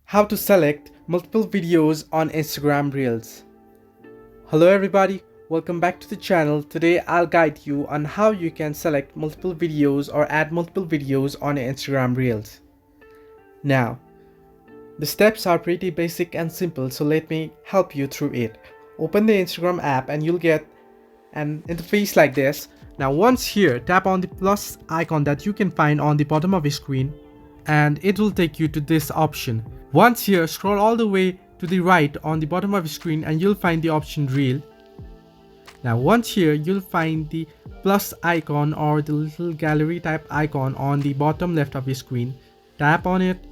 How to select multiple videos on Instagram Reels. Hello everybody, welcome back to the channel. Today I'll guide you on how you can select multiple videos or add multiple videos on your Instagram Reels. Now, the steps are pretty basic and simple, so let me help you through it. Open the Instagram app and you'll get an interface like this. Now once here, tap on the plus icon that you can find on the bottom of your screen and it will take you to this option. Once here, scroll all the way to the right on the bottom of your screen and you'll find the option Reel. Now once here, you'll find the plus icon or the little gallery type icon on the bottom left of your screen. Tap on it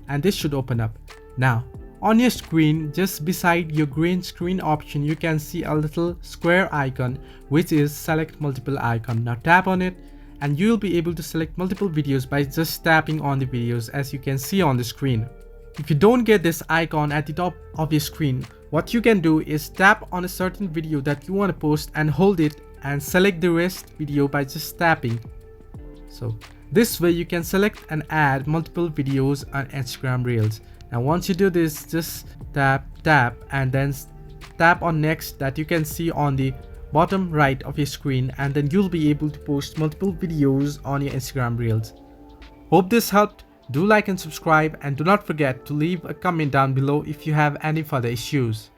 and this should open up. Now on your screen, just beside your green screen option, you can see a little square icon which is select multiple icon. Now tap on it and you'll be able to select multiple videos by just tapping on the videos as you can see on the screen. If you don't get this icon at the top of your screen, what you can do is tap on a certain video that you want to post and hold it and select the rest video by just tapping. So this way you can select and add multiple videos on Instagram Reels. Now once you do this, just tap and then tap on next that you can see on the bottom right of your screen, and then you'll be able to post multiple videos on your Instagram Reels. Hope this helped. Do like and subscribe and do not forget to leave a comment down below if you have any further issues.